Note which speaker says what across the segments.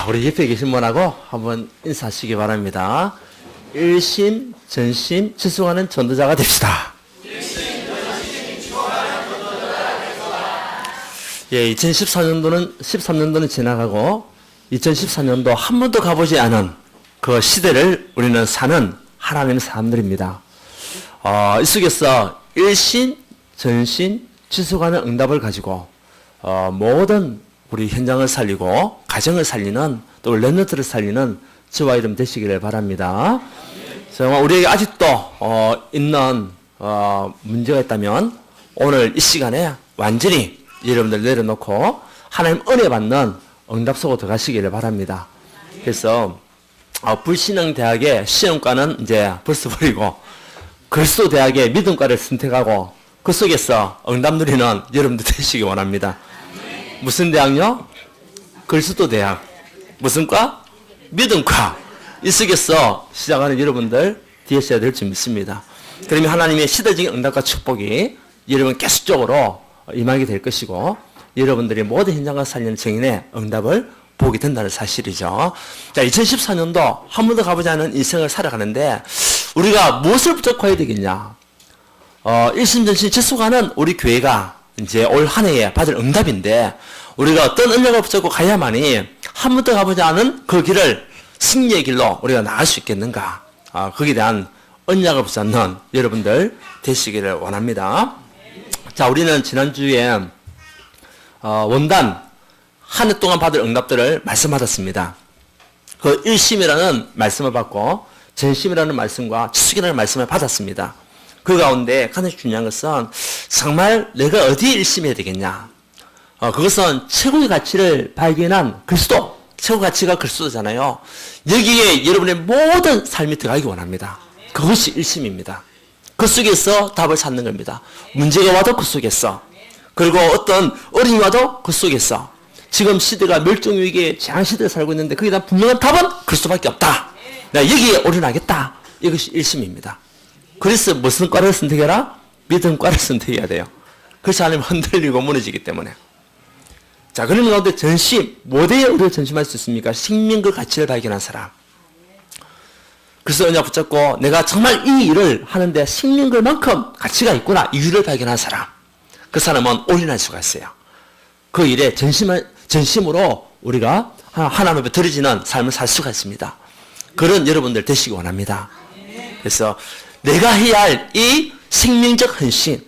Speaker 1: 자, 우리 옆에 계신 분하고 한번 인사하시기 바랍니다. 일심, 전심, 지속하는 전도자가 됩시다. 예, 2014년도는 13년도는 지나가고 2014년도 한 번도 가보지 않은 그 시대를 우리는 사는 하나님의 사람들입니다. 이 속에서 일심, 전심, 지속하는 응답을 가지고 모든 우리 현장을 살리고 가정을 살리는 또 렘넌트를 살리는 저와 여러분 되시기를 바랍니다. 정말 우리에게 아직도 있는 문제가 있다면 오늘 이 시간에 완전히 여러분들 내려놓고 하나님 은혜 받는 응답 속으로 들어가시기를 바랍니다. 그래서 불신앙대학의 시험과는 이제 벌써 버리고 그리스도 대학의 믿음과를 선택하고 그 속에서 응답 누리는 여러분들 되시기 원합니다. 무슨 대학요? 그리스도 대학. 무슨 과? 믿음과. 이 속에서 시작하는 여러분들 되셔야 될 줄 믿습니다. 그러면 하나님의 시대적인 응답과 축복이 여러분 계속적으로 임하게 될 것이고 여러분들이 모든 현장을 살리는 증인의 응답을 보게 된다는 사실이죠. 자, 2014년도 한 번도 가보지 않은 인생을 살아가는데 우리가 무엇을 붙잡고 해야 되겠냐? 일심전심 지속하는 우리 교회가 이제 올 한 해에 받을 응답인데 우리가 어떤 은력을 붙잡고 가야만이 한 번도 가보지 않은 그 길을 승리의 길로 우리가 나갈 수 있겠는가? 거기에 대한 언약을 붙잡는 여러분들 되시기를 원합니다. 자, 우리는 지난주에 원단 한 해 동안 받을 응답들을 말씀받았습니다. 그 일심이라는 말씀을 받고 전심이라는 말씀과 지속이라는 말씀을 받았습니다. 그 가운데 가장 중요한 것은 정말 내가 어디에 일심해야 되겠냐. 그것은 최고의 가치를 발견한 그리스도, 최고 가치가 그리스도잖아요. 여기에 여러분의 모든 삶이 들어가기 원합니다. 그것이 일심입니다. 그 속에서 답을 찾는 겁니다. 문제가 와도 그 속에서, 그리고 어떤 어려움이 와도 그 속에서, 지금 시대가 멸종위기의 재앙시대에 살고 있는데 거기에 대한 분명한 답은 그리스도밖에 없다. 내가 여기에 올인하겠다. 이것이 일심입니다. 그래서 무슨 과를 선택해라? 믿음과를 선택해야 돼요. 그렇지 않으면 흔들리고 무너지기 때문에. 자, 그러면 가운데 전심, 뭐대에 우리가 전심할 수 있습니까? 생명과 가치를 발견한 사람. 그래서 언약 붙잡고 내가 정말 이 일을 하는데 생명글만큼 가치가 있구나. 이유를 발견한 사람. 그 사람은 올인할 수가 있어요. 그 일에 전심으로 우리가 하나님 앞에 드려지는 삶을 살 수가 있습니다. 그런 여러분들 되시기 원합니다. 그래서 내가 해야 할 이 생명적 헌신,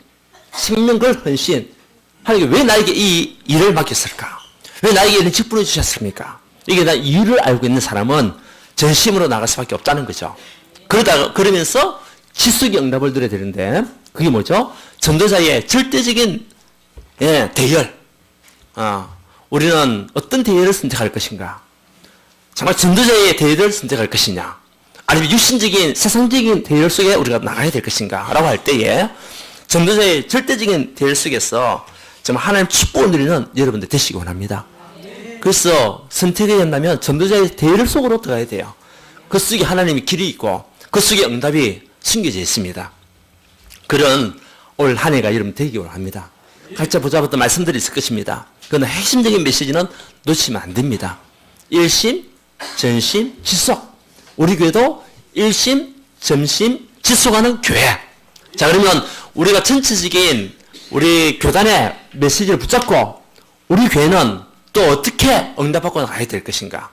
Speaker 1: 생명글 헌신, 하나님께 왜 나에게 이 일을 맡겼을까? 왜 나에게 이런 직분을 주셨습니까? 이게 나 이유를 알고 있는 사람은 전심으로 나갈 수밖에 없다는 거죠. 그러면서 지속의 응답을 드려야 되는데, 그게 뭐죠? 전도자의 절대적인, 대열. 우리는 어떤 대열을 선택할 것인가? 정말 전도자의 대열을 선택할 것이냐? 아니면 육신적인, 세상적인 대열 속에 우리가 나가야 될 것인가? 라고 할 때에, 전도자의 절대적인 대열 속에서 정말 하나님 축복을 누리는 여러분들 되시기 원합니다. 그래서 선택해야 한다면 전도자의 대열 속으로 들어가야 돼요. 그 속에 하나님의 길이 있고 그 속에 응답이 숨겨져 있습니다. 그런 올 한 해가 여러분 되기 원합니다. 각자 보자부터 말씀들이 있을 것입니다. 그러나 핵심적인 메시지는 놓치면 안 됩니다. 일심, 전심, 지속. 우리 교회도 일심, 전심, 지속하는 교회. 자, 그러면 우리가 전체적인 우리 교단의 메시지를 붙잡고 우리 교회는 또 어떻게 응답받고 나가야 될 것인가?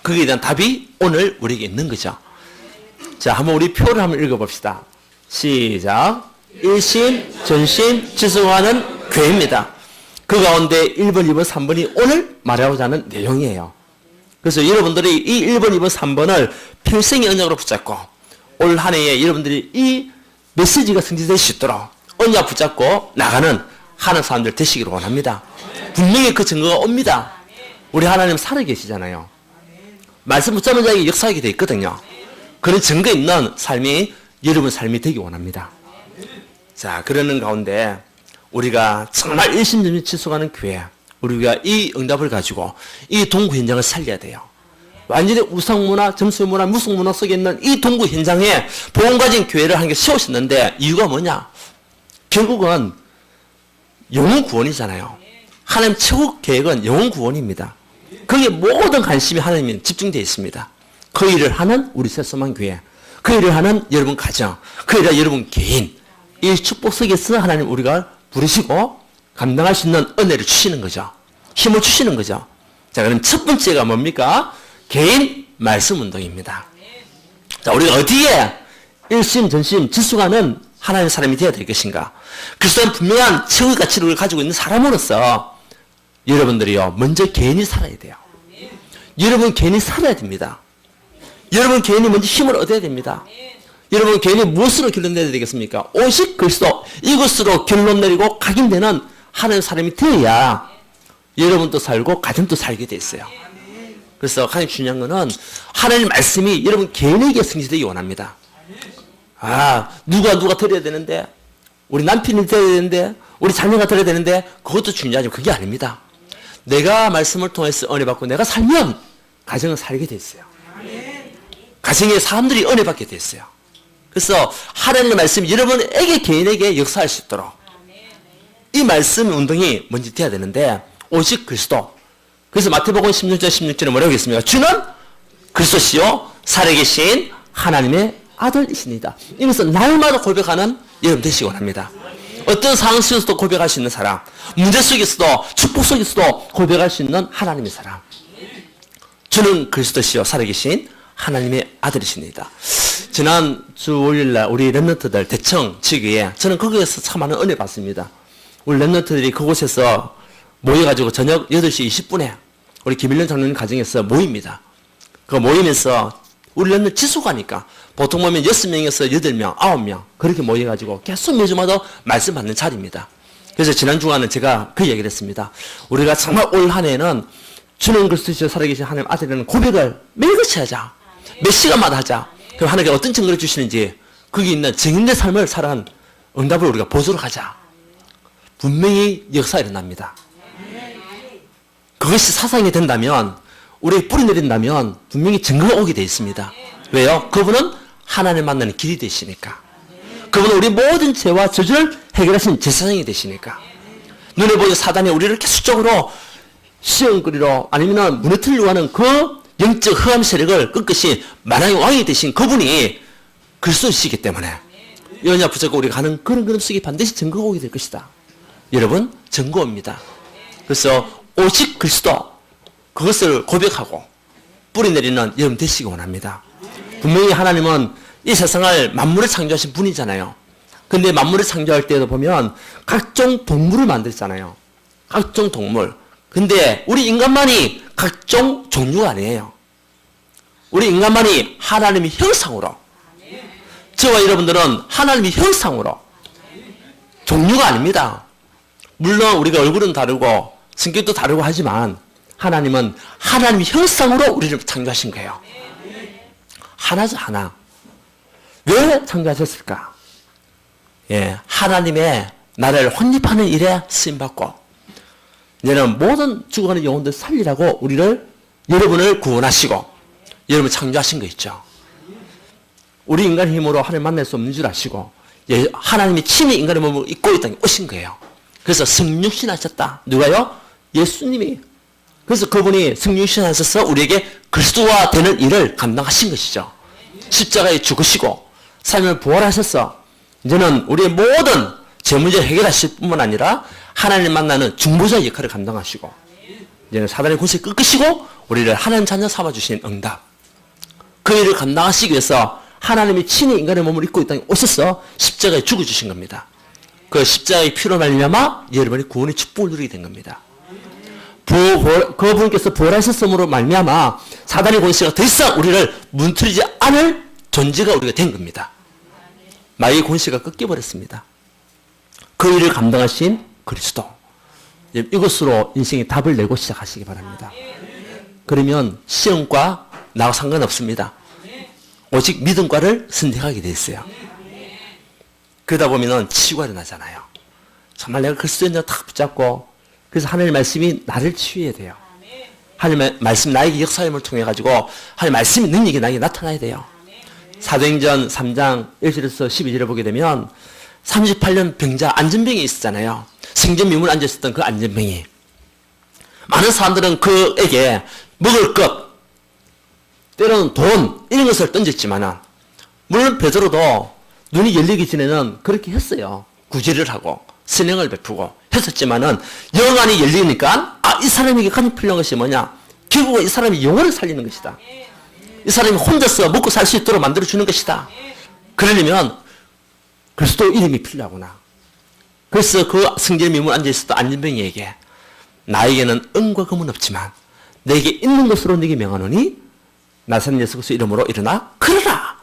Speaker 1: 거기에 대한 답이 오늘 우리에게 있는 거죠. 자, 한번 우리 표를 한번 읽어봅시다. 시작. 일심, 전심, 지속하는 교회입니다. 그 가운데 1번, 2번, 3번이 오늘 말하고자 하는 내용이에요. 그래서 여러분들이 이 1번, 2번, 3번을 평생의 언약으로 붙잡고 올 한 해에 여러분들이 이 메시지가 성취될 수 있도록 언약 붙잡고 나가는 하는 사람들 되시기를 원합니다. 분명히 그 증거가 옵니다. 우리 하나님 살아계시잖아요. 말씀 붙잡는 자에게 역사하게 되어 있거든요. 그런 증거 있는 삶이 여러분 삶이 되기 원합니다. 자, 그러는 가운데 우리가 정말 일심전심 지속하는 교회, 우리가 이 응답을 가지고 이 동구 현장을 살려야 돼요. 완전히 우상문화, 점수문화, 무속문화 속에 있는 이 동구 현장에 복음 가진 교회를 한 개 세우셨는데 이유가 뭐냐? 결국은 영혼 구원이잖아요. 하나님 최고 계획은 영혼 구원입니다. 그 거기에 모든 관심이 하나님에 집중되어 있습니다. 그 일을 하는 우리 새소망교회, 그 일을 하는 여러분 가정, 그 일을 하는 여러분 개인, 이 축복 속에서 하나님 우리가 부르시고 감당할 수 있는 은혜를 주시는 거죠. 힘을 주시는 거죠. 자, 그럼 첫 번째가 뭡니까? 개인 말씀 운동입니다. 자, 우리가 어디에 일심, 전심, 지수가는 하나님의 사람이 되어야 될 것인가? 그리스도는 분명한 최후의 가치를 가지고 있는 사람으로서 여러분들이요, 먼저 개인이 살아야 돼요. 여러분 개인이 살아야 됩니다. 여러분 개인이 먼저 힘을 얻어야 됩니다. 여러분 개인이 무엇으로 결론 내야 되겠습니까? 오직 그리스도, 이것으로 결론 내리고 각인되는 하나님의 사람이 되어야 여러분도 살고 가정도 살게 돼 있어요. 그래서 가장 중요한 것은 하나님의 말씀이 여러분 개인에게 성취되기 원합니다. 누가 드려야 되는데, 우리 남편이 드려야 되는데, 우리 자녀가 드려야 되는데, 그것도 중요하지만 그게 아닙니다. 내가 말씀을 통해서 은혜 받고 내가 살면 가정을 살게 돼 있어요. 가정에 사람들이 은혜 받게 돼 있어요. 그래서 하나님의 말씀이 여러분에게 개인에게 역사할 수 있도록 이 말씀 운동이 먼저 돼야 되는데, 오직 그리스도. 그래서 마태복음 16장 16절에 뭐라고 했습니까? 주는 그리스도시요 살아계신 하나님의 아들이십니다. 이것은 날마다 고백하는 여러분 되시기 원합니다. 어떤 상황 속에서도 고백할 수 있는 사람, 문제 속에서도 축복 속에서도 고백할 수 있는 하나님의 사람. 주는 그리스도시요 살아계신 하나님의 아들이십니다. 지난 주 5일날 우리 랩런트들 대청 지교에 저는 거기에서 참 많은 은혜 받습니다. 우리 랩런트들이 그곳에서 모여가지고 저녁 8시 20분에 우리 김일련 장로님 가정에서 모입니다. 그 모임에서 우리 랩런트 지수가니까 보통 보면 6명에서 8명, 9명 그렇게 모여가지고 계속 매주마다 말씀 받는 자리입니다. 그래서 지난 주간은 제가 그 얘기를 했습니다. 우리가 정말 올 한 해는 주는 그리스도시요 살아계신 하나님 아들이라는 고백을 매일같이 하자. 몇 시간마다 하자. 그럼 하나님께 어떤 증거를 주시는지 거기 있는 증인의 삶을 살아간 응답을 우리가 보도록 하자. 분명히 역사 일어납니다. 그것이 사상이 된다면, 우리의 뿌리 내린다면 분명히 증거가 오게 되어 있습니다. 왜요? 그분은 하나님 만나는 길이 되시니까. 그분은 우리 모든 죄와 저주를 해결하신 제사장이 되시니까. 눈에 보이는 사단이 우리를 계속적으로 시험거리로 아니면 무너뜨리려고 하는 그 영적 흑암 세력을 끝끝이 만왕의 왕이 되신 그분이 그리스도시기 때문에 여냐 붙잡고 우리가 가는 그런 그림 속에 반드시 증거가 오게 될 것이다. 여러분, 증거입니다. 그래서 오직 그리스도, 그것을 고백하고 뿌리 내리는 여러분 되시기 원합니다. 분명히 하나님은 이 세상을 만물을 창조하신 분이잖아요. 근데 만물을 창조할 때도 보면 각종 동물을 만들잖아요. 각종 동물. 근데 우리 인간만이 각종 종류가 아니에요. 우리 인간만이 하나님의 형상으로, 저와 여러분들은 하나님의 형상으로, 종류가 아닙니다. 물론 우리가 얼굴은 다르고 성격도 다르고 하지만 하나님은 하나님의 형상으로 우리를 창조하신 거예요. 하나죠, 하나. 왜 창조하셨을까? 하나님의 나라를 확립하는 일에 쓰임받고 이제는 모든 죽어가는 영혼들 살리라고 여러분을 구원하시고 여러분을 창조하신 거 있죠. 우리 인간의 힘으로 하나님 만날 수 없는 줄 아시고 하나님이 친히 인간의 몸을 입고 이 땅에 오신 거예요. 그래서 성육신 하셨다. 누가요? 예수님이. 그래서 그분이 성육신 하셔서 우리에게 그리스도와 되는 일을 감당하신 것이죠. 십자가에 죽으시고 삶을 부활하셔서 이제는 우리의 모든 제 문제를 해결하실 뿐만 아니라 하나님 만나는 중보자의 역할을 감당하시고 이제는 사단의 권세 끄시고 우리를 하나님 자녀 삼아주신 응답, 그 일을 감당하시기 위해서 하나님이 친히 인간의 몸을 입고 이 땅에 오셔서 십자가에 죽어주신 겁니다. 그 십자가의 피로 말미암아 여러분이 구원의 축복을 누리게 된 겁니다. 그분께서 부활하셨음으로 말미암아 사단의 권세가 더 이상 우리를 문틀리지 않을 존재가 우리가 된 겁니다. 마귀의 권세가 꺾여버렸습니다. 그 일을 감당하신 그리스도, 이것으로 인생의 답을 내고 시작하시기 바랍니다. 그러면 시험과 나와 상관없습니다. 오직 믿음과를 선택하게 돼 있어요. 그러다 보면은 치유가 일어나잖아요. 정말 내가 그리스도인을 탁 붙잡고, 그래서 하나님의 말씀이 나를 치유해야 돼요. 하나님의 말씀 나에게 역사임을 통해 가지고 하나님의 말씀의 능력이 나에게 나타나야 돼요. 사도행전 3장 1절에서 12절에 보게 되면 38년 병자 안전병이 있었잖아요. 생전 미문에 앉아있었던 그 안전병이, 많은 사람들은 그에게 먹을 것, 때로는 돈, 이런 것을 던졌지만은, 물론 베드로도 눈이 열리기 전에는 그렇게 했어요. 구제를 하고, 선행을 베푸고 했었지만은, 영안이 열리니까, 이 사람에게 가장 필요한 것이 뭐냐? 결국은 이 사람이 영혼을 살리는 것이다. 이 사람이 혼자서 먹고 살 수 있도록 만들어주는 것이다. 그러려면, 그리스도 이름이 필요하구나. 그래서 그 성전 미문 앉아있었던 안진병이에게 나에게는 은과 금은 없지만 내게 있는 것으로 네게 명하노니 나사렛 예수 그리스도 이름으로 일어나 걸어라.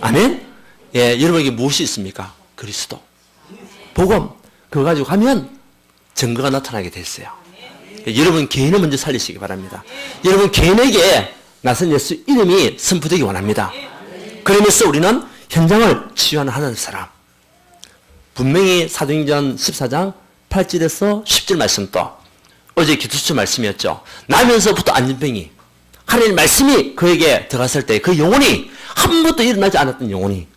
Speaker 1: 아멘. 예, 여러분에게 무엇이 있습니까? 그리스도, 복음. 그거 가지고 가면 증거가 나타나게 됐어요. 여러분 개인을 먼저 살리시기 바랍니다. 여러분 개인에게 나사렛 예수 이름이 선포되기 원합니다. 그러면서 우리는 현장을 치유하는 하나님 사람. 분명히 사도행전 14장 8절에서 10절 말씀도 어제 기도처 말씀이었죠. 나면서부터 안진병이 하나님 말씀이 그에게 들어갔을 때 그 영혼이 한 번도 일어나지 않았던 영혼이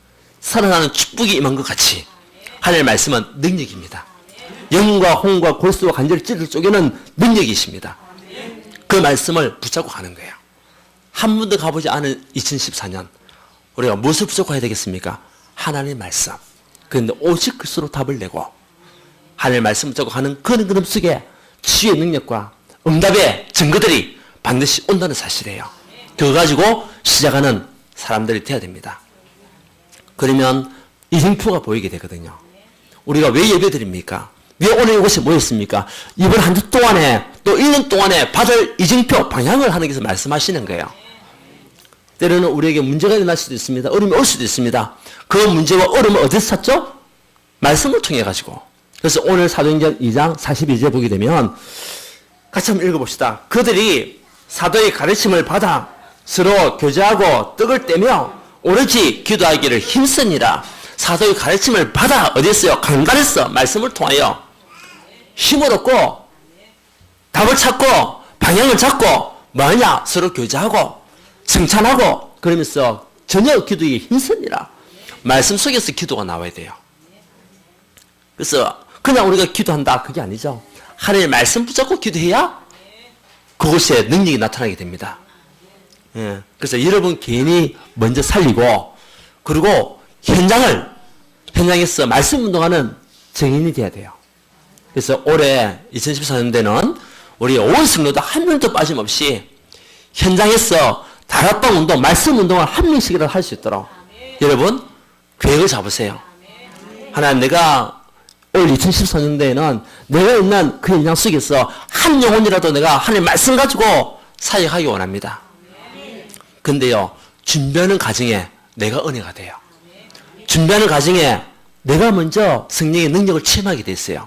Speaker 1: 살아나는 축복이 임한 것 같이 하나님의 말씀은 능력입니다. 영과 홍과 골수와 관절을 찔러 쪼개는 능력이 있습니다. 그 말씀을 붙잡고 가는 거예요. 한 번도 가보지 않은 2014년 우리가 무엇을 붙잡고 해야 되겠습니까? 하나님의 말씀. 그런데 오직 그리스도로 답을 내고 하나님의 말씀을 붙잡고 가는 그런 그림 속에 치유의 능력과 응답의 증거들이 반드시 온다는 사실이에요. 그거 가지고 시작하는 사람들이 돼야 됩니다. 그러면 이정표가 보이게 되거든요. 우리가 왜 예배드립니까? 왜 오늘 이곳에 모였습니까? 이번 한 주 동안에 또 1년 동안에 받을 이정표 방향을 하나님께서 말씀하시는 거예요. 때로는 우리에게 문제가 일어날 수도 있습니다. 어려움이 올 수도 있습니다. 그 문제와 어려움을 어디서 찾죠? 말씀을 통해 가지고. 그래서 오늘 사도행전 2장 42절 보게 되면 같이 한번 읽어봅시다. 그들이 사도의 가르침을 받아 서로 교제하고 떡을 떼며 오로지 기도하기를 힘쓰니라. 사도의 가르침을 받아 어디서요? 강간에서 말씀을 통하여 힘을 얻고 답을 찾고 방향을 잡고 뭐냐? 서로 교제하고 승찬하고 그러면서 전혀 기도에 힘쓰니라. 말씀 속에서 기도가 나와야 돼요. 그래서 그냥 우리가 기도한다 그게 아니죠. 하나님의 말씀 붙잡고 기도해야 그곳에 능력이 나타나게 됩니다. 예. 그래서 여러분 개인이 먼저 살리고 그리고 현장에서 말씀 운동하는 증인이 돼야 돼요. 그래서 올해 2014년도에는 우리 온 성도도 한 명도 빠짐없이 현장에서 다락방 운동, 말씀 운동을 한 명씩이라도 할 수 있도록 여러분 계획을 잡으세요. 하나님 내가 올 2014년도에는 내가 있는 그 현장 속에서 한 영혼이라도 내가 하나님 말씀 가지고 사역하기 원합니다. 근데요, 준비하는 과정에 내가 은혜가 돼요. 준비하는 과정에 내가 먼저 성령의 능력을 체험하게 됐어요.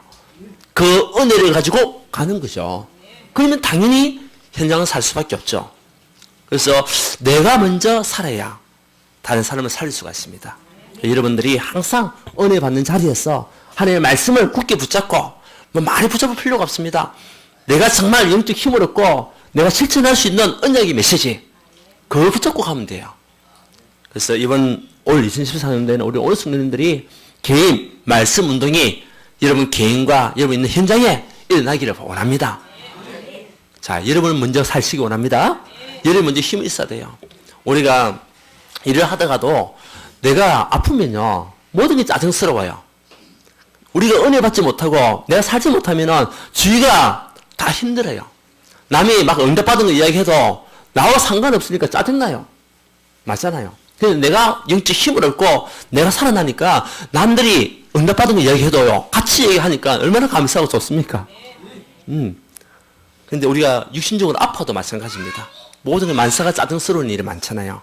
Speaker 1: 그 은혜를 가지고 가는 거죠. 그러면 당연히 현장을 살 수밖에 없죠. 그래서 내가 먼저 살아야 다른 사람을 살릴 수가 있습니다. 여러분들이 항상 은혜 받는 자리에서 하나님의 말씀을 굳게 붙잡고 뭐 많이 붙잡을 필요가 없습니다. 내가 정말 영적 힘을 얻고 내가 실천할 수 있는 언약의 메시지 그걸 붙잡고 가면 돼요. 그래서 이번 올 2014년도에는 우리 온 성도님들이 개인 말씀 운동이 여러분 개인과 여러분 있는 현장에 일어나기를 원합니다. 자, 여러분 먼저 살시기 원합니다. 여러분 먼저 힘이 있어야 돼요. 우리가 일을 하다가도 내가 아프면요 모든 게 짜증스러워요. 우리가 은혜 받지 못하고 내가 살지 못하면은 주위가 다 힘들어요. 남이 막 응답받은 거 이야기해도 나와 상관없으니까 짜증나요. 맞잖아요. 그래서 내가 영적 힘을 얻고 내가 살아나니까 남들이 응답받은 거 이야기해도요 같이 얘기하니까 얼마나 감사하고 좋습니까? 근데 우리가 육신적으로 아파도 마찬가지입니다. 모든 게 만사가 짜증스러운 일이 많잖아요.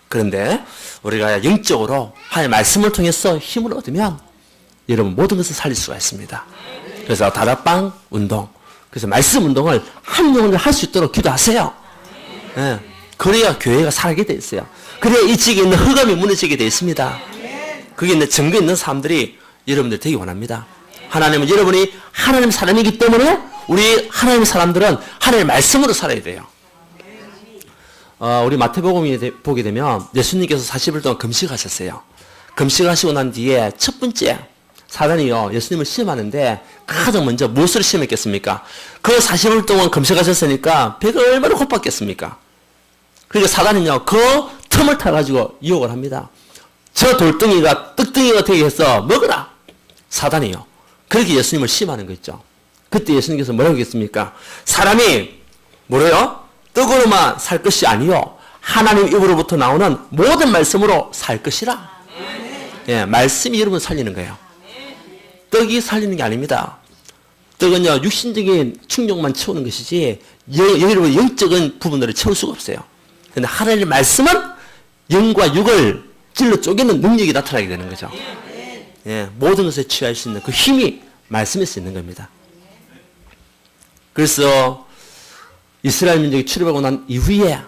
Speaker 1: 그런데 우리가 영적으로 하나님의 말씀을 통해서 힘을 얻으면 여러분 모든 것을 살릴 수가 있습니다. 그래서 다락방 운동, 그래서 말씀 운동을 한 영혼을 할 수 있도록 기도하세요. 예. 그래야 교회가 살게 돼 있어요. 그래야 이 지역에 있는 흑암이 무너지게 돼 있습니다. 거기 있는 증거 있는 사람들이 여러분들 되기 원합니다. 하나님은 여러분이 하나님 사람이기 때문에 우리 하나님 사람들은 하나님의 말씀으로 살아야 돼요. 우리 마태복음에 보게 되면 예수님께서 40일 동안 금식하셨어요. 금식하시고 난 뒤에 첫 번째 사단이요, 예수님을 시험하는데 가장 먼저 무엇을 시험했겠습니까? 그 40일 동안 금식하셨으니까 배가 얼마나 고팠겠습니까? 그러니까 사단은요, 그 틈을 타가지고 유혹을 합니다. 저 돌덩이가 떡덩이가 되게 해서 먹으라. 사단이요. 그렇게 예수님을 시험하는 거 있죠. 그때 예수님께서 뭐라고 했습니까? 사람이 뭐래요? 떡으로만 살 것이 아니요, 하나님 입으로부터 나오는 모든 말씀으로 살 것이라. 예, 말씀이 여러분 살리는 거예요. 떡이 살리는 게 아닙니다. 떡은요, 육신적인 충족만 채우는 것이지 여러분 영적인 부분들을 채울 수가 없어요. 그런데 하나님의 말씀은 영과 육을 찔러 쪼개는 능력이 나타나게 되는 거죠. 예, 모든 것에 취할 수 있는 그 힘이 말씀에서 있는 겁니다. 그래서 이스라엘 민족이 출애굽하고 난 이후에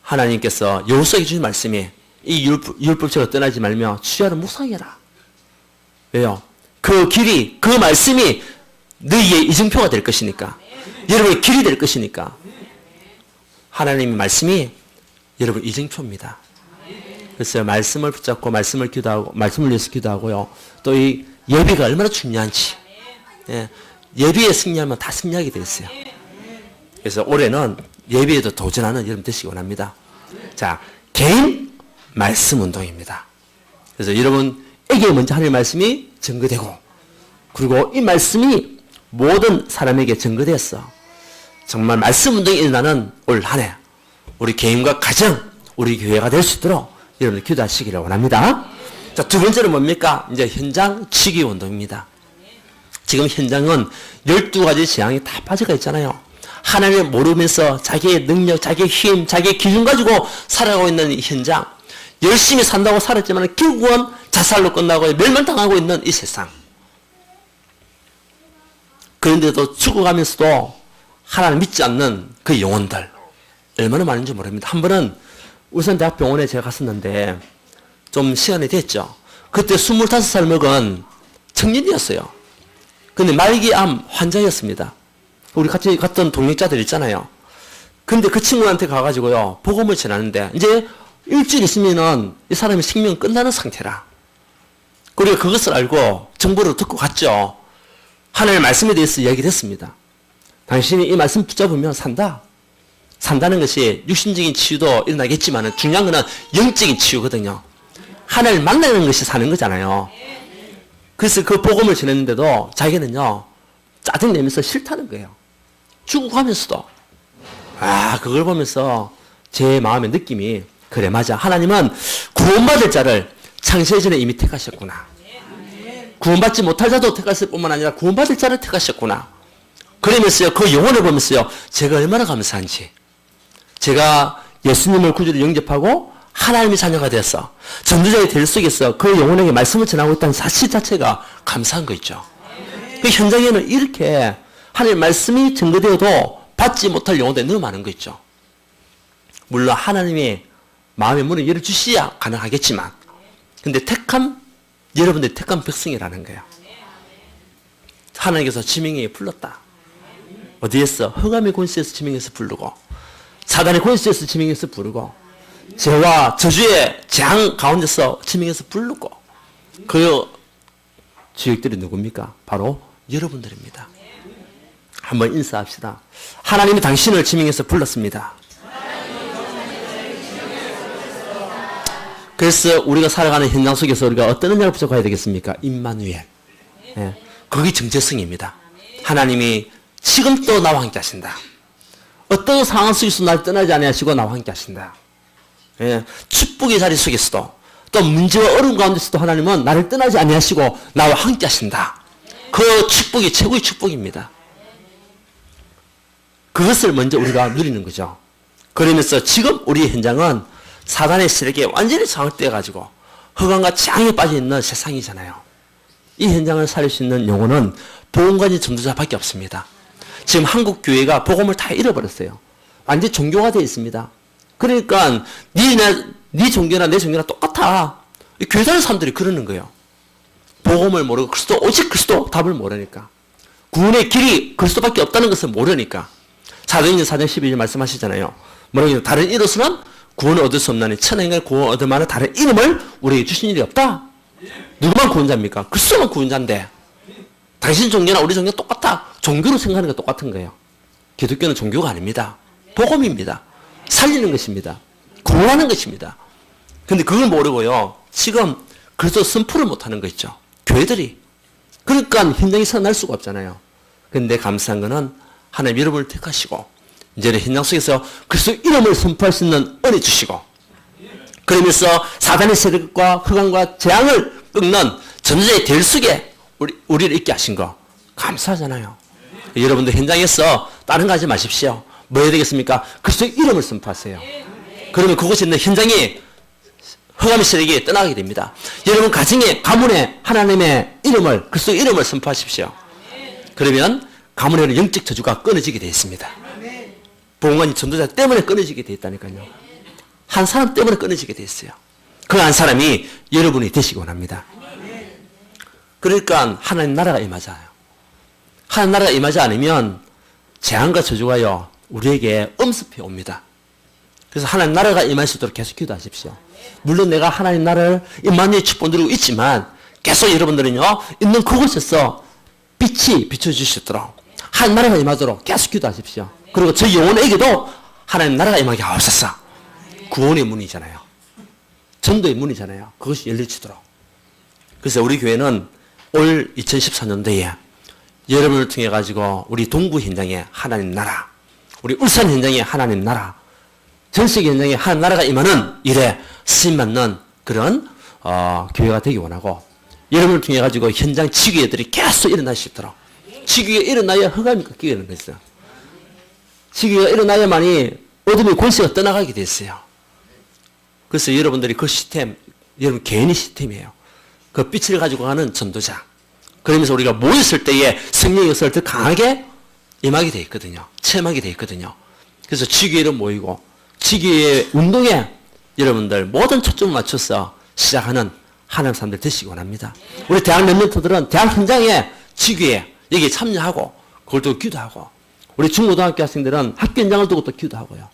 Speaker 1: 하나님께서 여호수아에게 주신 말씀이 이 율법책을 떠나지 말며 주야를 묵상해라. 왜요? 그 길이, 그 말씀이 너희의 이정표가 될 것이니까, 여러분의 길이 될 것이니까, 하나님의 말씀이 여러분 이정표입니다. 그래서 말씀을 붙잡고 말씀을 기도하고, 말씀을 위해서 기도하고요. 또 이 예배가 얼마나 중요한지, 예, 예배에 승리하면 다 승리하게 되어 있어요. 그래서 올해는 예배에도 도전하는 여러분 되시기 원합니다. 자, 개인 말씀 운동입니다. 그래서 여러분에게 먼저 하나님의 말씀이 증거되고, 그리고 이 말씀이 모든 사람에게 증거되었어. 정말 말씀 운동이 일어나는 올 한 해, 우리 개인과 가정, 우리 교회가 될 수 있도록 여러분들 기도하시기를 원합니다. 자, 두 번째는 뭡니까? 이제 현장 치기 운동입니다. 지금 현장은 12가지 재앙이 다 빠져가 있잖아요. 하나님을 모르면서 자기의 능력, 자기의 힘, 자기의 기준 가지고 살아가고 있는 이 현장, 열심히 산다고 살았지만 결국은 자살로 끝나고 멸망당하고 있는 이 세상. 그런데도 죽어가면서도 하나님 믿지 않는 그 영혼들 얼마나 많은지 모릅니다. 한 번은 울산대학병원에 제가 갔었는데 좀 시간이 됐죠. 그때 25살 먹은 청년이었어요. 근데 말기암 환자였습니다. 우리 같이 갔던 동역자들 있잖아요. 근데 그 친구한테 가가지고요, 복음을 전하는데 이제 일주일 있으면은 이 사람의 생명은 끝나는 상태라. 우리가 그것을 알고 정보를 듣고 갔죠. 하나님의 말씀에 대해서 이야기를 했습니다. 당신이 이 말씀 붙잡으면 산다. 산다는 것이 육신적인 치유도 일어나겠지만 중요한 것은 영적인 치유거든요. 하나님을 만나는 것이 사는 거잖아요. 그래서 그 복음을 전했는데도 자기는요, 짜증내면서 싫다는 거예요. 죽어가면서도. 그걸 보면서 제 마음의 느낌이, 그래, 맞아. 하나님은 구원받을 자를 창세 전에 이미 택하셨구나. 구원받지 못할 자도 택하실 뿐만 아니라 구원받을 자를 택하셨구나. 그러면서요, 그 영혼을 보면서요, 제가 얼마나 감사한지. 제가 예수님을 구주로 영접하고 하나님의 자녀가 되어서 전도자의 될 속에서 그 영혼에게 말씀을 전하고 있다는 사실 자체가 감사한 거 있죠. 그 현장에는 이렇게 하나님의 말씀이 증거되어도 받지 못할 영혼들이 너무 많은 거 있죠. 물론 하나님의 마음의 문을 열어주셔야 가능하겠지만, 근데 여러분들이 택한 백성이라는 거예요. 하나님께서 지명에 불렀다. 어디에서? 흑암의 권세에서 지명해서 부르고, 사단의 권세에서 지명해서 부르고, 죄와 저주의 재앙 가운데서 지명해서 부르고, 그 주역들이 누굽니까? 바로 여러분들입니다. 한번 인사합시다. 하나님이 당신을 지명해서 불렀습니다. 그래서 우리가 살아가는 현장 속에서 우리가 어떤 은혜를 부족해야 되겠습니까? 임마누엘. 예, 그게 정체성입니다. 하나님이 지금도 나와 함께 하신다. 어떤 상황 속에서 날 떠나지 아니하시고 나와 함께 하신다. 예, 축복의 자리 속에서도, 또 문제와 어려움 가운데서도 하나님은 나를 떠나지 아니하시고 나와 함께 하신다. 그 축복이 최고의 축복입니다. 그것을 먼저 우리가 누리는 거죠. 그러면서 지금 우리의 현장은 사단의 세력에 완전히 장악되어가지고 흑암과 재앙에 빠져있는 세상이잖아요. 이 현장을 살릴 수 있는 영혼은 복음가진 전도자밖에 없습니다. 지금 한국 교회가 복음을 다 잃어버렸어요. 완전히 종교가 되어 있습니다. 그러니까 네 종교나 내 종교나 똑같아. 교회 다니는 사람들이 그러는 거예요. 복음을 모르고 오직 그리스도 답을 모르니까. 구원의 길이 그리스도밖에 없다는 것을 모르니까. 사도행전 4장 12절 말씀하시잖아요. 뭐라고 다른 이로서는 구원을 얻을 수 없나니 천하인간 구원을 얻을 만한 다른 이름을 우리에게 주신 일이 없다. 누구만 구원자입니까? 그리스도만 구원자인데 당신 종교나 우리 종교 똑같아. 종교로 생각하는 게 똑같은 거예요. 기독교는 종교가 아닙니다. 복음입니다. 살리는 것입니다. 구원하는 것입니다. 근데 그걸 모르고요. 지금 그리스도 선포를 못하는 거 있죠. 교회들이. 그러니까 현장이 살아날 수가 없잖아요. 근데 감사한 거는 하나님 여러분을 택하시고 이제는 현장 속에서 그리스도 이름을 선포할 수 있는 은혜 주시고 그러면서 사단의 세력과 흑암과 재앙을 끊는 전도자의 대열 속에 우리를 있게 하신 거 감사하잖아요. 여러분들 현장에서 다른 거 하지 마십시오. 뭐 해야 되겠습니까? 그리스도의 이름을 선포하세요. 그러면 그곳에 있는 현장이 흑암의 세력이 떠나게 됩니다. 여러분 가정에 가문에 하나님의 이름을 그리스도의 이름을 선포하십시오. 그러면 가문에는 영적 저주가 끊어지게 되어 있습니다. 보험관이 전도자 때문에 끊어지게 되어 있다니까요. 한 사람 때문에 끊어지게 되어 있어요. 그 한 사람이 여러분이 되시기 원합니다. 그러니까 하나님 나라가 임하잖아요. 하나님 나라가 임하지 않으면 재앙과 저주가요 우리에게 엄습해 옵니다. 그래서 하나님 나라가 임할 수 있도록 계속 기도하십시오. 물론 내가 하나님 나라를 임마누엘 축복 누리고 있지만 계속 여러분들은요 있는 그곳에서 빛이 비춰질 수 있도록 하나님 나라가 임하도록 계속 기도하십시오. 그리고 저희 영혼에게도 하나님 나라가 임하게 하옵소서. 구원의 문이잖아요. 전도의 문이잖아요. 그것이 열려지도록. 그래서 우리 교회는 올 2014년도에 여러분을 통해 가지고 우리 동구 현장에 하나님 나라, 우리 울산 현장에 하나님 나라, 전 세계 현장에 하나님 나라가 임하는 일에 쓰임 받는 그런 교회가 되기 원하고 여러분을 통해 가지고 현장 지교회들이 계속 일어날 수 있도록 지교회가 일어나야 흑암이 꺾이게 되는 거죠. 지교회가 일어나야만이 어둠의 권세가 떠나가게 됐어요. 그래서 여러분들이 그 시스템, 여러분 개인의 시스템이에요. 그 빛을 가지고 가는 전도자. 그러면서 우리가 모였을 때에 성령의 역사를 더 강하게 임하게 되어 있거든요. 체험하게 되어 있거든요. 그래서 지교회로 모이고 지교회 운동에 여러분들 모든 초점을 맞춰서 시작하는 하나님 사람들 되시기 원합니다. 우리 대학 랩런트들은 대학 현장에 지교회 여기에 참여하고 그걸 두고 기도하고 우리 중고등학교 학생들은 학교 현장을 두고 또 기도하고요.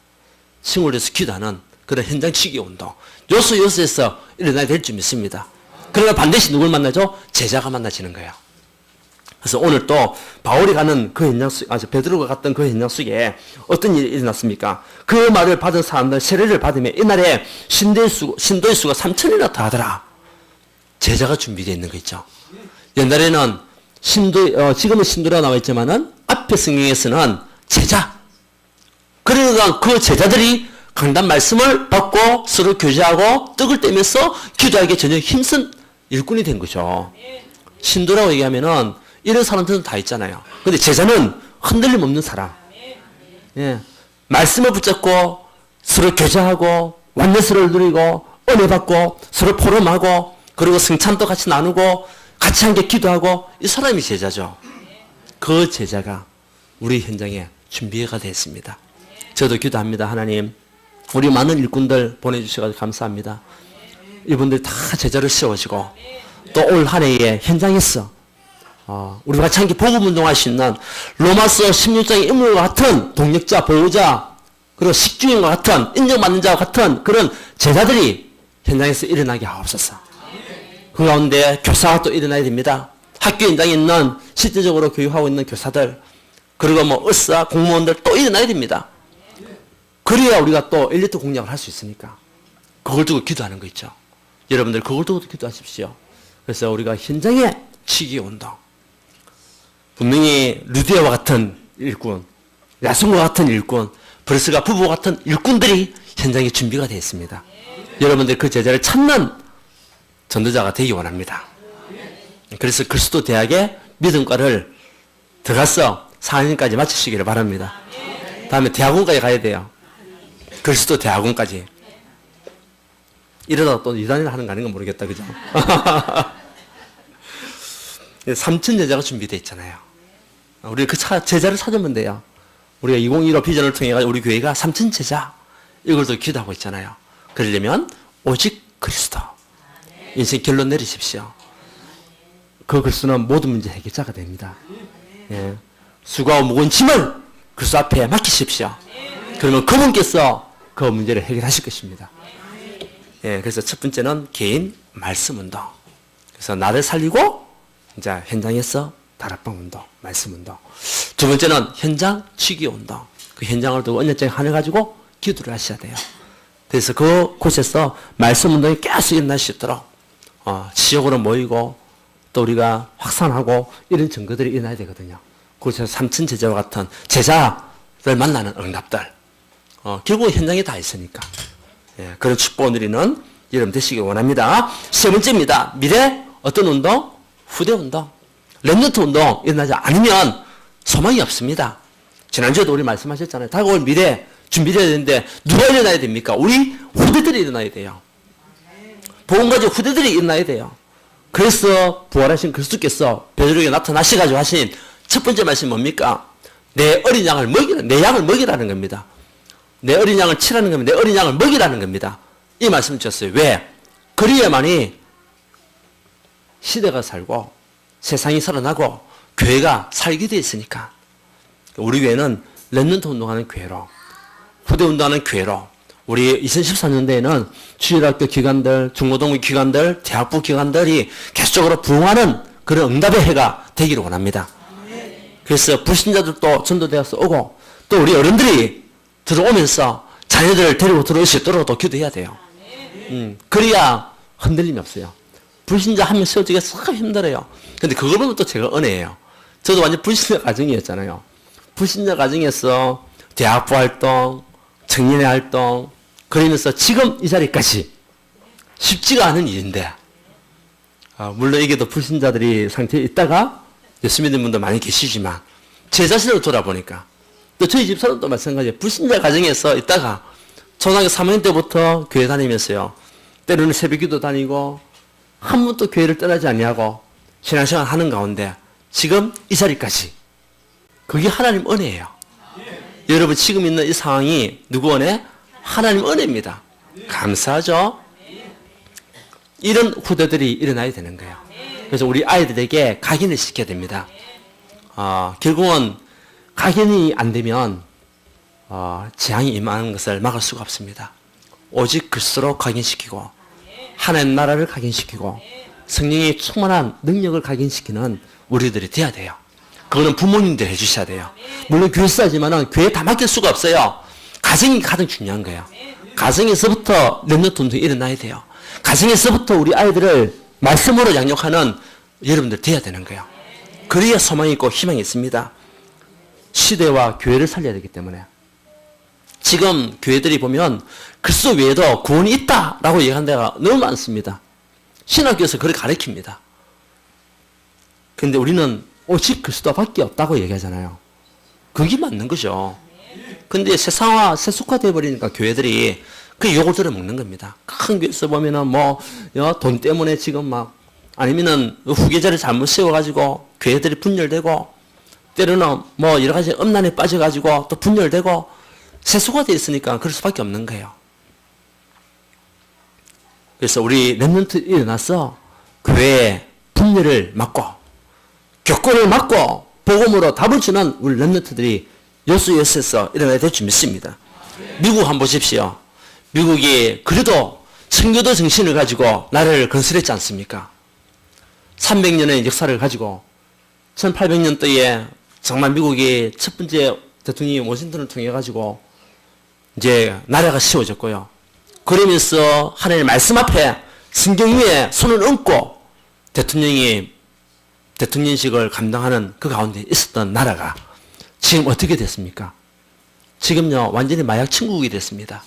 Speaker 1: 친구를 해서 기도하는 그런 현장 지교회 운동 요소에서 일어나야 될 줄 믿습니다. 그러나 반드시 누굴 만나죠? 제자가 만나지는 거예요. 그래서 오늘 또 바울이 가는 그 현장 속, 베드로가 갔던 그 현장 속에 어떤 일이 일어났습니까? 그 말을 받은 사람들 세례를 받으면 이날에 신도의 수가 3,000이나 더 하더라. 제자가 준비되어 있는 거 있죠. 옛날에는 지금은 신도라고 나와 있지만은 앞에 성경에서는 제자. 그러니까 그 제자들이 강단 말씀을 받고 서로 교제하고 떡을 떼면서 기도하기에 전혀 힘쓴 일꾼이 된 거죠. 신도라고 얘기하면은 이런 사람들은 다 있잖아요. 근데 제자는 흔들림 없는 사람. 예. 말씀을 붙잡고 서로 교제하고 완전스를 누리고 은혜 받고 서로 포럼하고 그리고 성찬도 같이 나누고 같이 함께 기도하고 이 사람이 제자죠. 그 제자가 우리 현장에 준비가 됐습니다. 저도 기도합니다. 하나님 우리 많은 일꾼들 보내주셔서 감사합니다. 이분들 다 제자를 세워지고 또 올 한 해에 현장에서 우리 같이 함께 복음운동할 수 있는 로마서 16장의 인물과 같은 동력자, 보호자 그리고 식주인과 같은 인정받는 자와 같은 그런 제자들이 현장에서 일어나게 하옵소서. 그 가운데 교사가 또 일어나야 됩니다. 학교 현장에 있는 실질적으로 교육하고 있는 교사들 그리고 뭐 의사, 공무원들 또 일어나야 됩니다. 그래야 우리가 또 엘리트 공략을 할 수 있으니까 그걸 두고 기도하는 거 있죠. 여러분들 그걸 두고 기도하십시오. 그래서 우리가 현장에 치기 운동 분명히 루디아와 같은 일꾼, 야손과 같은 일꾼, 브레스가 부부와 같은 일꾼들이 현장에 준비가 되어 있습니다. 여러분들 그 제자를 찾는 전도자가 되기 원합니다. 그래서 그리스도 대학의 믿음과를 들어가서 4년까지 마치시기를 바랍니다. 다음에 대학원까지 가야 돼요. 그리스도 대학원까지. 이러다가 또 2단이나 하는 거 아닌가 모르겠다. 그죠? 3천 제자가 준비되어 있잖아요. 우리 그 제자를 찾으면 돼요. 우리가 2015 비전을 통해 우리 교회가 3천 제자 이걸 또 기도하고 있잖아요. 그러려면 오직 그리스도. 인생 결론 내리십시오. 그 그리스도는 모든 문제 해결자가 됩니다. 예. 수고하고 무거운 짐을 그리스도 앞에 맡기십시오. 그러면 그분께서 그 문제를 해결하실 것입니다. 예, 그래서 첫 번째는 개인 말씀 운동. 그래서 나를 살리고 이제 현장에서 다락방 운동, 말씀 운동. 두 번째는 현장 취기 운동. 그 현장을 두고 언제적 하늘 가지고 기도를 하셔야 돼요. 그래서 그곳에서 말씀 운동이 계속 일어날 수 있도록 지역으로 모이고 또 우리가 확산하고 이런 증거들이 일어나야 되거든요. 그곳에서 삼천 제자와 같은 제자를 만나는 응답들. 결국 현장에 다 있으니까. 예, 그런 축복을 누리는 여러분 되시기 원합니다. 세 번째입니다. 미래 어떤 운동? 후대 운동. 렘넌트 운동 일어나지 않으면 소망이 없습니다. 지난주에도 우리 말씀하셨잖아요. 다가올 미래 준비해야 되는데 누가 일어나야 됩니까? 우리 후대들이 일어나야 돼요. 복음 가지고 후대들이 일어나야 돼요. 그래서 부활하신 그리스도께서 베드로에게 나타나셔가지고 하신 첫 번째 말씀이 뭡니까? 내 어린 양을 먹이라, 내 양을 먹이라는 겁니다. 내 어린 양을 치라는 겁니다. 내 어린 양을 먹이라는 겁니다. 이 말씀을 주셨어요. 왜? 그리야만이 시대가 살고 세상이 살아나고 교회가 살게 되어 있으니까. 우리 교회는 렘넌트 운동하는 교회로, 후대 운동하는 교회로, 우리 2014년도에는 주일학교 기관들, 중고등부 기관들, 대학부 기관들이 계속적으로 부흥하는 그런 응답의 해가 되기를 원합니다. 그래서 불신자들도 전도되어서 오고 또 우리 어른들이 들어오면서 자녀들을 데리고 들어올 수 있도록 또 기도해야 돼요. 그래야 흔들림이 없어요. 불신자 한 명 세워지기가 참 힘들어요. 근데 그걸 보면 또 제가 은혜예요. 저도 완전 불신자 가정이었잖아요. 불신자 가정에서 대학부 활동, 청년의 활동, 그러면서 지금 이 자리까지 쉽지가 않은 일인데, 물론 이게 또 불신자들이 상태에 있다가 예수 믿는 분도 많이 계시지만, 제 자신을 돌아보니까, 또 저희 집사람도 마찬가지예요. 불신자 가정에서 있다가, 초등학교 3학년 때부터 교회 다니면서요, 때로는 새벽기도 다니고, 한 번도 교회를 떠나지 아니하고, 신앙생활 하는 가운데, 지금 이 자리까지. 그게 하나님 은혜예요. 여러분 지금 있는 이 상황이 누구 은혜? 하나님 은혜입니다. 감사하죠? 이런 후대들이 일어나야 되는 거예요. 그래서 우리 아이들에게 각인을 시켜야 됩니다. 결국은 각인이 안 되면 재앙이 임하는 것을 막을 수가 없습니다. 오직 그리스도로 각인시키고 하나님 나라를 각인시키고 성령이 충만한 능력을 각인시키는 우리들이 돼야 돼요. 그거는 부모님들 해주셔야 돼요. 물론 교사지만은 교회에 다 맡길 수가 없어요. 가정이 가장 중요한 거예요. 가정에서부터 렘넌트 운동이 일어나야 돼요. 가정에서부터 우리 아이들을 말씀으로 양육하는 여러분들 돼야 되는 거예요. 그래야 소망이 있고 희망이 있습니다. 시대와 교회를 살려야 되기 때문에. 지금 교회들이 보면 그리스도 외에도 구원이 있다라고 얘기하는 데가 너무 많습니다. 신학교에서 그렇게 가르칩니다. 그런데 우리는 오직 그리스도밖에 없다고 얘기하잖아요. 그게 맞는 거죠. 근데 세상화, 세속화되어 버리니까 교회들이 그 욕을 들어먹는 겁니다. 큰 교회에서 보면은 돈 때문에 지금 아니면은 후계자를 잘못 세워가지고 교회들이 분열되고, 때로는 여러 가지 음란에 빠져가지고 또 분열되고, 세속화되어 있으니까 그럴 수밖에 없는 거예요. 그래서 우리 렘넌트 일어나서 교회의 분열을 막고, 교권을 막고, 복음으로 답을 주는 우리 렘넌트들이 요수요수에서 일어나야 될 줄 믿습니다. 미국 한번 보십시오. 미국이 그래도 선교도 정신을 가지고 나라를 건설했지 않습니까? 300년의 역사를 가지고 1800년도에 정말 미국이 첫 번째 대통령이 워싱턴을 통해 가지고 이제 나라가 세워졌고요. 그러면서 하나님의 말씀 앞에 성경 위에 손을 얹고 대통령직을 감당하는 그 가운데 있었던 나라가 지금 어떻게 됐습니까? 지금요, 완전히 마약 천국이 됐습니다.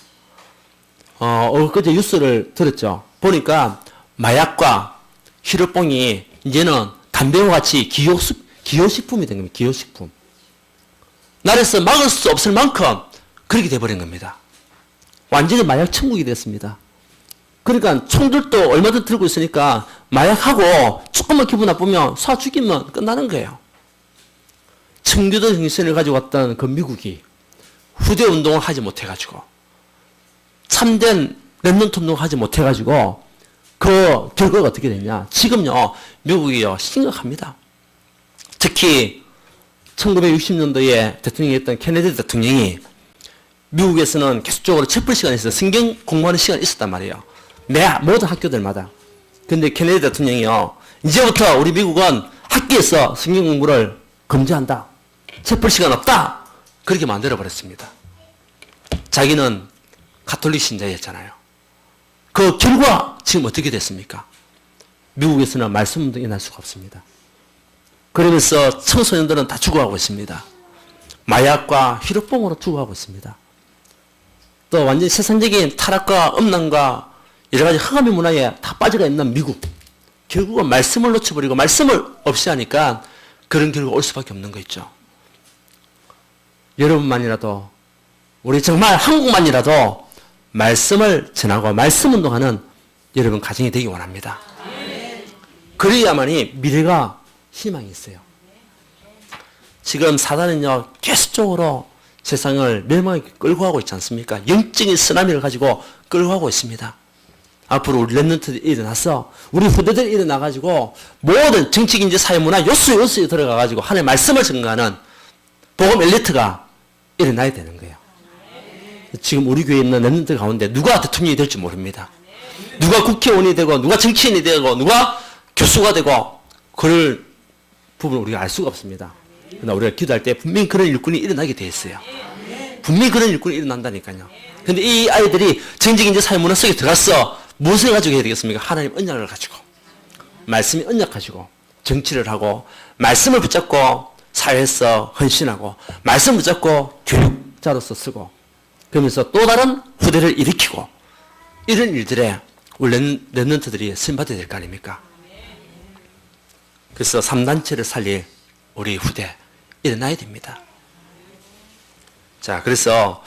Speaker 1: 엊그제 뉴스를 들었죠. 보니까 마약과 히로뽕이 이제는 담배와 같이 기호식품이 된 겁니다. 기호식품. 나라에서 막을 수 없을 만큼 그렇게 돼버린 겁니다. 완전히 마약 천국이 됐습니다. 그러니까 총들도 얼마든 들고 있으니까 마약하고 조금만 기분 나쁘면 쏴 죽이면 끝나는 거예요. 청교도 정신을 가지고 왔던 그 미국이 후대 운동을 하지 못해가지고, 참된 렘넌트 운동을 하지 못해가지고 그 결과가 어떻게 됐냐. 지금요, 미국이요, 심각합니다. 특히 1960년도에 대통령이었던 케네디 대통령이 미국에서는 계속적으로 책 볼 시간이 있어요. 성경 공부하는 시간이 있었단 말이에요. 모든 학교들마다. 근데 케네디 대통령이요, 이제부터 우리 미국은 학교에서 성경 공부를 금지한다. 책 볼 시간 없다. 그렇게 만들어버렸습니다. 자기는 가톨릭 신자였잖아요. 그 결과 지금 어떻게 됐습니까? 미국에서는 말씀 운동이 날 수가 없습니다. 그러면서 청소년들은 다 죽어가고 있습니다. 마약과 히로뽕으로 죽어가고 있습니다. 또 완전히 세상적인 타락과 음란과 여러 가지 흑암의 문화에 다 빠져가 있는 미국. 결국은 말씀을 놓쳐버리고 말씀을 없이 하니까 그런 결과가 올 수밖에 없는 거 있죠. 여러분만이라도, 우리 정말 한국만이라도 말씀을 전하고 말씀 운동하는 여러분 가정이 되기 원합니다. 그래야만이 미래가 희망이 있어요. 지금 사단은요, 계속적으로 세상을 멸망에 끌고 가고 있지 않습니까? 영적인 쓰나미를 가지고 끌고 가고 있습니다. 앞으로 우리 랩런트들이 일어나서 우리 후대들이 일어나가지고 모든 정치, 경제, 사회, 문화 요소에 들어가가지고 하나님의 말씀을 증거하는 복음 엘리트가 일어나야 되는 거예요. 지금 우리 교회에 있는 랩런트 가운데 누가 대통령이 될지 모릅니다. 누가 국회의원이 되고 누가 정치인이 되고 누가 교수가 되고 그럴 부분을 우리가 알 수가 없습니다. 그러나 우리가 기도할 때 분명히 그런 일꾼이 일어나게 돼 있어요. 분명히 그런 일꾼이 일어난다니까요. 근데 이 아이들이 정치경제 사회 문화 속에 들어가서 무엇을 가지고 해야 되겠습니까? 하나님 언약을 가지고, 말씀이 언약 가지고 정치를 하고, 말씀을 붙잡고 사회에서 헌신하고, 말씀 붙잡고 교육자로서 쓰고, 그러면서 또 다른 후대를 일으키고, 이런 일들에 우리 랩런트들이 쓰임받아야 될 거 아닙니까? 그래서 3단체를 살릴 우리 후대 일어나야 됩니다. 자, 그래서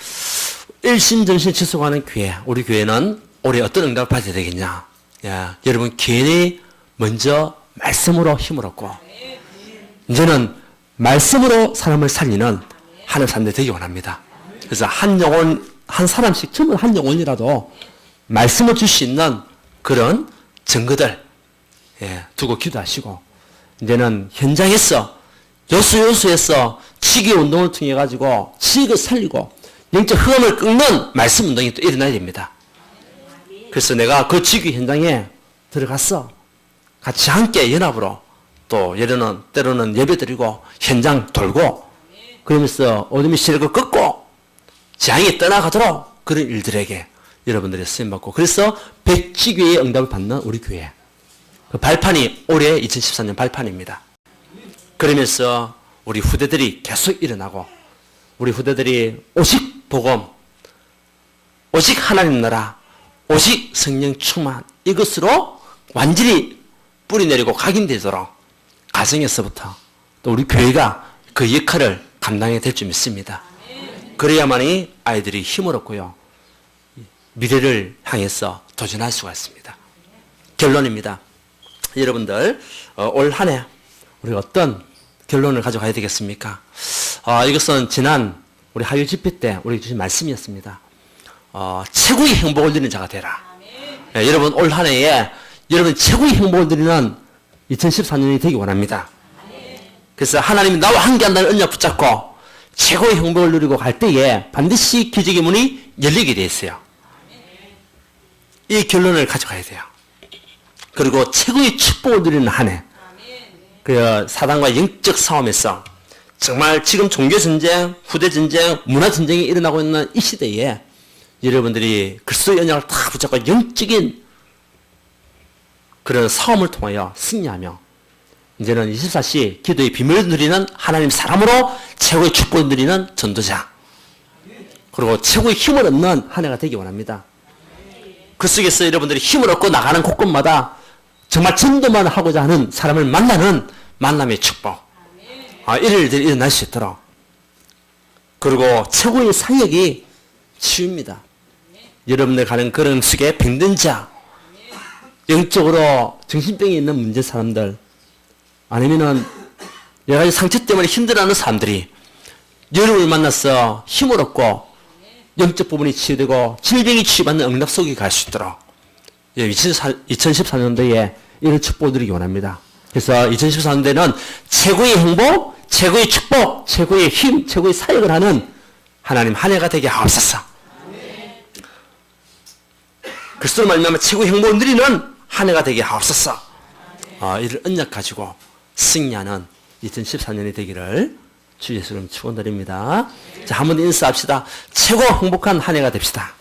Speaker 1: 일심전심 지속하는 교회, 우리 교회는 올해 어떤 응답을 받아야 되겠냐? 야, 여러분 괜히 먼저 말씀으로 힘을 얻고 이제는 말씀으로 사람을 살리는 하나님 사람들이 되기 원합니다. 그래서 한 영혼, 한 사람씩 전부 한 영혼이라도 말씀을 줄 수 있는 그런 증거들 두고 기도하시고 이제는 현장에서 요소에서 치기 운동을 통해 가지고 지식을 살리고 영적 흐름을 끊는 말씀 운동이 또 일어나야 됩니다. 그래서 내가 그 지기 현장에 들어가서 같이 함께 연합으로 또 때로는 예배드리고 현장 돌고 그러면서 어둠의 시력을 꺾고 재앙이 떠나가도록 그런 일들에게 여러분들이 쓰임받고 그래서 백지교회의 응답을 받는 우리 교회. 그 발판이 올해 2014년 발판입니다. 그러면서 우리 후대들이 계속 일어나고 우리 후대들이 오직 복음, 오직 하나님 나라, 오직 성령 충만 이것으로 완전히 뿌리내리고 각인되도록 가정에서부터 또 우리 교회가 그 역할을 감당해야 될 줄 믿습니다. 그래야만이 아이들이 힘을 얻고요. 미래를 향해서 도전할 수가 있습니다. 결론입니다. 여러분들 올 한 해 우리가 어떤 결론을 가져가야 되겠습니까? 이것은 지난 우리 하유 집회 때 우리 주신 말씀이었습니다. 최고의 행복을 누리는 자가 되라. 여러분 올 한 해에 여러분 최고의 행복을 누리는 2014년이 되기 원합니다. 그래서 하나님이 나와 함께한다는 언약 붙잡고 최고의 행복을 누리고 갈 때에 반드시 기적의 문이 열리게 되어 있어요. 이 결론을 가져가야 돼요. 그리고 최고의 축복을 누리는 한 해. 그 사단과 영적 싸움에서 정말 지금 종교전쟁, 후대전쟁, 문화전쟁이 일어나고 있는 이 시대에 여러분들이 그리스도의 언약을 다 붙잡고 영적인 그런 싸움을 통하여 승리하며 이제는 24시 기도의 비밀을 누리는 하나님 사람으로 최고의 축복을 누리는 전도자 그리고 최고의 힘을 얻는 한 해가 되기 원합니다. 그 속에서 여러분들이 힘을 얻고 나가는 곳곳마다 정말 전도만 하고자 하는 사람을 만나는 만남의 축복. 이런 일들이 일어날 수 있도록. 그리고 최고의 사역이 치유입니다. 여러분들 가는 걸음 속에 병든 자, 영적으로 정신병이 있는 문제 사람들, 아니면은 여러 가지 상처 때문에 힘들어하는 사람들이 여러분을 만나서 힘을 얻고 영적 부분이 치유되고 질병이 치유받는 응답 속에 갈 수 있도록 2014년도에 이런 축복을 드리기 원합니다. 그래서 2014년도에는 최고의 행복, 최고의 축복, 최고의 힘, 최고의 사역을 하는 하나님 한 해가 되게 하옵소서. 그리스도로 말미암아 최고의 행복을 누리는 한 해가 되게 하옵소서. 이를 언약 가지고 승리하는 2014년이 되기를 주 예수 이름 축원드립니다. 자, 한번 인사합시다. 최고 행복한 한 해가 됩시다.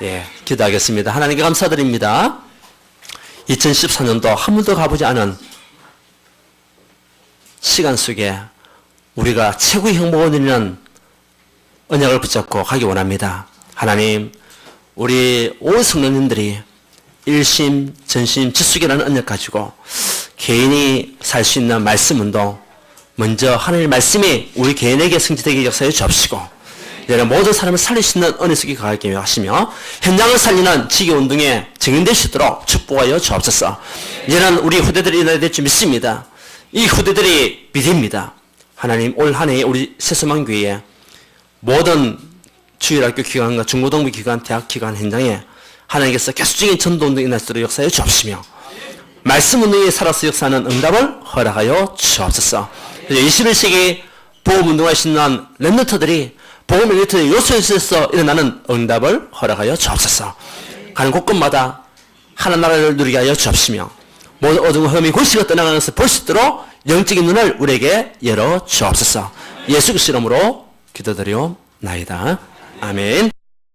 Speaker 1: 예, 기도하겠습니다. 하나님께 감사드립니다. 2014년도 한 번도 가보지 않은 시간 속에 우리가 최고의 행복을 누리는 언약을 붙잡고 가기 원합니다. 하나님, 우리 온 성도님들이 일심, 전심, 지숙이라는 언약 가지고 개인이 살 수 있는 말씀 운동, 먼저 하나님의 말씀이 우리 개인에게 성취되게 역사해 주옵시고, 이제 모든 사람을 살릴 수 있는 은혜 속에 가게 하시며 현장을 살리는 지교 운동에 증인될 수 있도록 축복하여 주옵소서. 이제는 우리 후대들이 일어나야 될 줄 믿습니다. 이 후대들이 미래입니다. 하나님, 올 한 해 우리 새소망교회에 모든 주일학교 기관과 중고등부 기관, 대학 기관 현장에 하나님께서 계속적인 전도운동이 일어날 수 있도록 역사해 주옵시며, 말씀 운동에 살아서 역사하는 응답을 허락하여 주옵소서. 21세기 복음운동을 신는 렘넌트들이 복음 엘리트의 요소에서 일어나는 응답을 허락하여 주옵소서. 가는 곳곳마다 하나님 나라를 누리게 하여 주옵시며, 모든 어둠과 흠이 골시가 떠나가는 것을 볼 수 있도록 영적인 눈을 우리에게 열어 주옵소서. 예수 그리스도 이름으로 기도드리옵나이다. 아멘.